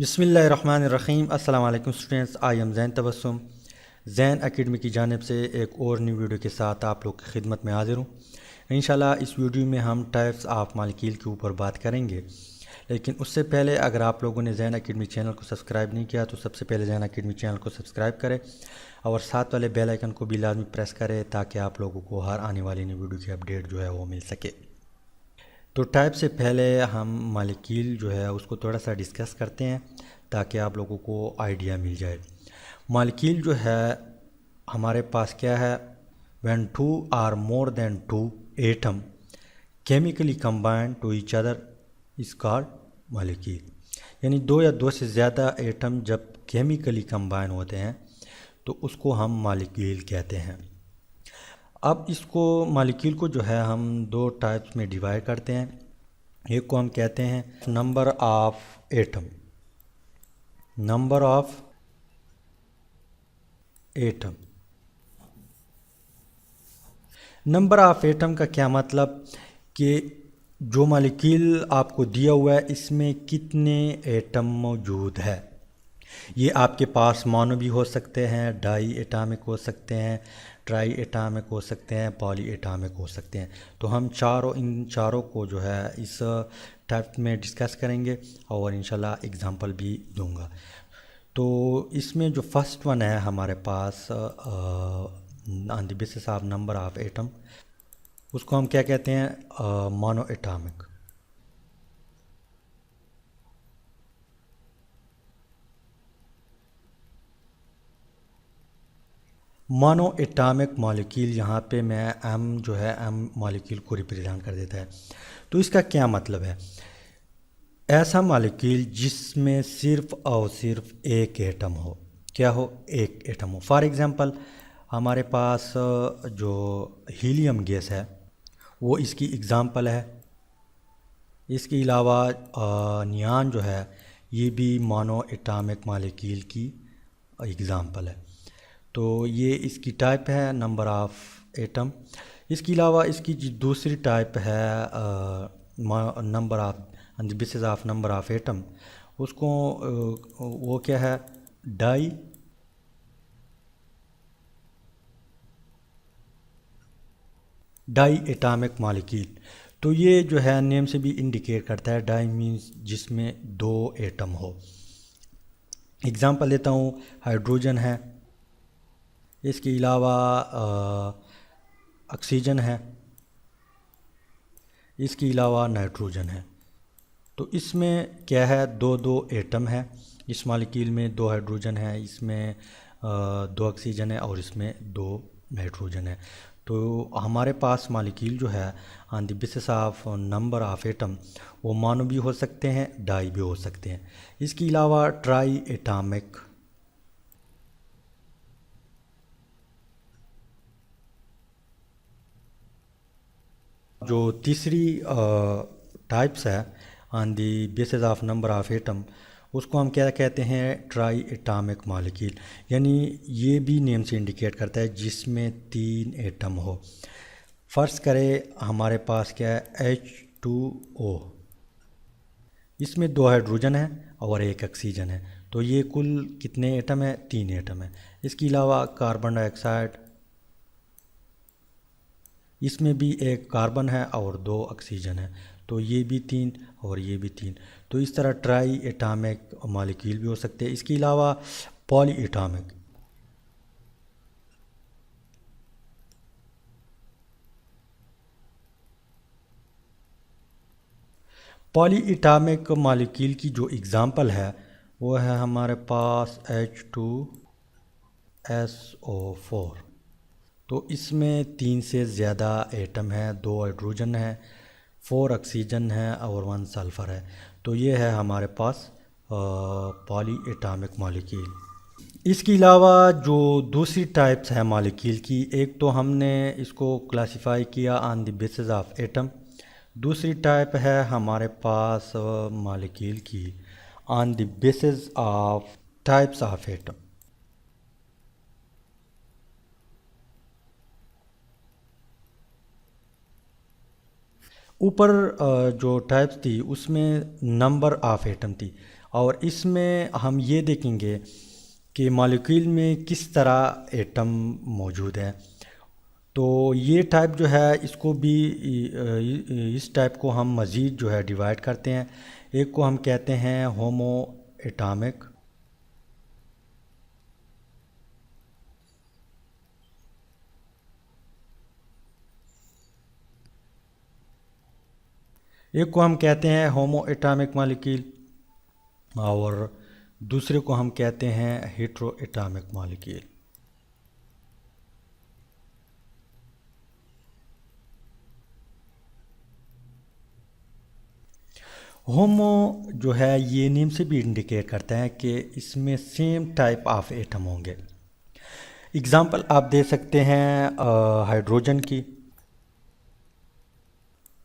बिस्मिल्लाहिर्रहमानिर्रहीम। अस्सलाम वालेकुम students, I am Zain Tabassum. Zain academy की जानिब से एक और न्यू वीडियो के साथ आप लोग की खिदमत में हाज़िर हूँ। इंशाल्लाह इस वीडियो में हम टाइप्स ऑफ मालिकील के ऊपर बात करेंगे, लेकिन उससे पहले अगर आप लोगों ने ज़ैन एकेडमी चैनल को सब्सक्राइब नहीं किया तो सबसे पहले ज़ैन एकेडमी चैनल को सब्सक्राइब करें और साथ वाले बेल आइकन को भी लाजमी प्रेस करें ताकि आप लोगों को हर आने वाली न्यू वीडियो की अपडेट जो है वो मिल सके। तो टाइप से पहले हम मालिकील जो है उसको थोड़ा सा डिस्कस करते हैं ताकि आप लोगों को आइडिया मिल जाए। मालिकील जो है हमारे पास क्या है, when two or more than two atom chemically combined to each other is called molecule. यानी दो या दो से ज़्यादा एटम जब केमिकली कंबाइन होते हैं तो उसको हम मालिकील कहते हैं। अब इसको मालिक्यूल को जो है हम दो टाइप्स में डिवाइड करते हैं। एक को हम कहते हैं number of atom. Number of atom, number of atom का क्या मतलब कि जो मालिक्यूल आपको दिया हुआ है इसमें कितने एटम मौजूद है। ये आपके पास मोनो भी हो सकते हैं, डाई एटामिक हो सकते हैं, ट्राई एटामिक हो सकते हैं, पॉली एटामिक हो सकते हैं। तो हम इन चारों को जो है इस टाइप में डिस्कस करेंगे और इंशाल्लाह एग्जांपल भी दूंगा। तो इसमें जो फर्स्ट वन है हमारे pass on the basis of number of atom, उसको हम क्या कहते हैं, mono atomic. Mono atomic molecule, यहाँ पे मैं एम जो है एम मॉलिक्यूल को रिप्रेजेंट कर देता है। तो इसका क्या मतलब है, ऐसा मॉलिक्यूल जिसमें सिर्फ और सिर्फ एक एटम हो। क्या हो, एक एटम हो। फॉर एग्जांपल हमारे पास जो हीलियम गैस है वो इसकी एग्जांपल है। इसके अलावा नियान जो है ये भी मोनो एटामिक मॉलिक्यूल की एग्जांपल है। तो ये इसकी टाइप है नंबर ऑफ एटम। इसके अलावा इसकी जो दूसरी टाइप है number of on the basis of number of atom, उसको वो क्या है, डाई एटामिक मॉलिक्यूल। तो ये जो है नेम से भी इंडिकेट करता है, डाई मीन्स जिसमें दो एटम हो। एग्जांपल देता हूँ, हाइड्रोजन है, इसके अलावा ऑक्सीजन है, इसके अलावा नाइट्रोजन है। तो इसमें क्या है, दो दो एटम है। इस मॉलिक्यूल में दो हाइड्रोजन है, इसमें दो ऑक्सीजन है और इसमें दो नाइट्रोजन है। तो हमारे पास मॉलिक्यूल जो है on the basis of number of atom वो मोनो भी हो सकते हैं, डाई भी हो सकते हैं। इसके अलावा ट्राई एटामिक, जो तीसरी टाइप्स है on the basis of number of atom, उसको हम क्या कहते हैं, ट्राई एटामिक मॉलिक्यूल। यानी ये भी नेम से इंडिकेट करता है जिसमें तीन एटम हो। फर्ज करें हमारे पास क्या है, H2O, इसमें दो हाइड्रोजन है और एक ऑक्सीजन है। तो ये कुल कितने एटम है, तीन एटम है। इसके अलावा कार्बन डाइऑक्साइड, इसमें भी एक कार्बन है और दो ऑक्सीजन है। तो ये भी तीन और ये भी तीन। तो इस तरह ट्राई एटामिक मॉलिक्यूल भी हो सकते हैं। इसके अलावा poly atomic, poly atomic molecule की जो एग्ज़ाम्पल है वो है हमारे पास H2SO4। तो इसमें तीन से ज़्यादा एटम है, दो हाइड्रोजन है, फोर ऑक्सीजन है और वन सल्फ़र है। तो ये है हमारे पास पॉली एटामिक मॉलिक्यूल। इसके अलावा जो दूसरी टाइप्स है मॉलिक्यूल की, एक तो हमने इसको क्लासिफाई किया on the basis of atom. दूसरी टाइप है हमारे पास मॉलिक्यूल की on the basis of types of atom. ऊपर जो टाइप्स थी उसमें नंबर ऑफ एटम थी और इसमें हम ये देखेंगे कि मॉलिक्यूल में किस तरह एटम मौजूद है। तो ये टाइप जो है इसको भी इस टाइप को हम मज़ीद जो है डिवाइड करते हैं। एक को हम कहते हैं होमो एटॉमिक, एक को हम कहते हैं होमो एटॉमिक मॉलिक्यूल और दूसरे को हम कहते हैं हेट्रो एटॉमिक मॉलिक्यूल। होमो जो है ये नेम से भी इंडिकेट करता है कि इसमें सेम टाइप ऑफ एटम होंगे। एग्जांपल आप दे सकते हैं हाइड्रोजन की,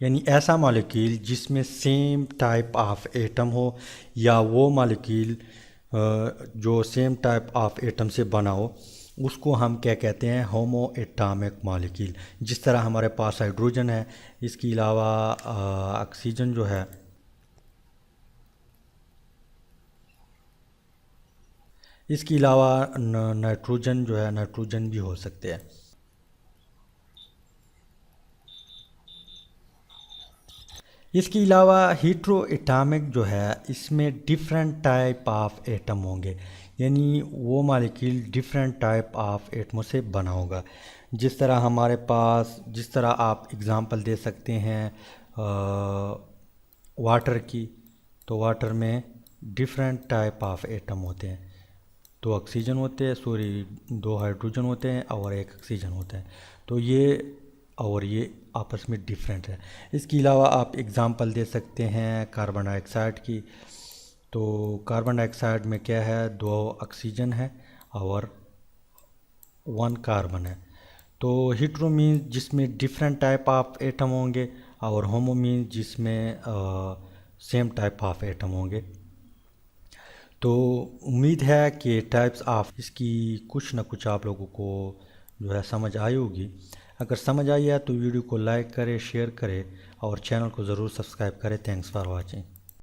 यानी ऐसा मॉलिक्यूल जिसमें सेम टाइप ऑफ एटम हो, या वो मॉलिक्यूल जो सेम टाइप ऑफ एटम से बना हो, उसको हम क्या कहते हैं, होमो एटॉमिक मॉलिक्यूल। जिस तरह हमारे पास हाइड्रोजन है, इसके अलावा ऑक्सीजन जो है, इसके अलावा नाइट्रोजन जो है, नाइट्रोजन भी हो सकते हैं। इसके अलावा हेट्रो एटॉमिक जो है इसमें डिफरेंट टाइप ऑफ एटम होंगे, यानी वो मॉलिक्यूल डिफरेंट टाइप ऑफ एटमों से बना होगा। जिस तरह हमारे पास, जिस तरह आप एग्ज़ाम्पल दे सकते हैं वाटर की, तो वाटर में डिफरेंट टाइप ऑफ एटम होते हैं। दो ऑक्सीजन होते हैं, सॉरी, दो हाइड्रोजन होते हैं और एक ऑक्सीजन होता है। तो ये आपस में डिफरेंट है। इसके अलावा आप एग्ज़ाम्पल दे सकते हैं कार्बन डाइऑक्साइड की। तो कार्बन डाइऑक्साइड में क्या है, दो ऑक्सीजन है और वन कार्बन है। तो हेट्रो मीन्स जिसमें डिफरेंट टाइप ऑफ एटम होंगे, और होमो मीन्स जिसमें सेम टाइप ऑफ एटम होंगे। तो उम्मीद है कि टाइप्स ऑफ इसकी कुछ ना कुछ आप लोगों को जो है समझ आई होगी। अगर समझ आई है तो वीडियो को लाइक करें, शेयर करें और चैनल को ज़रूर सब्सक्राइब करें। Thanks for watching.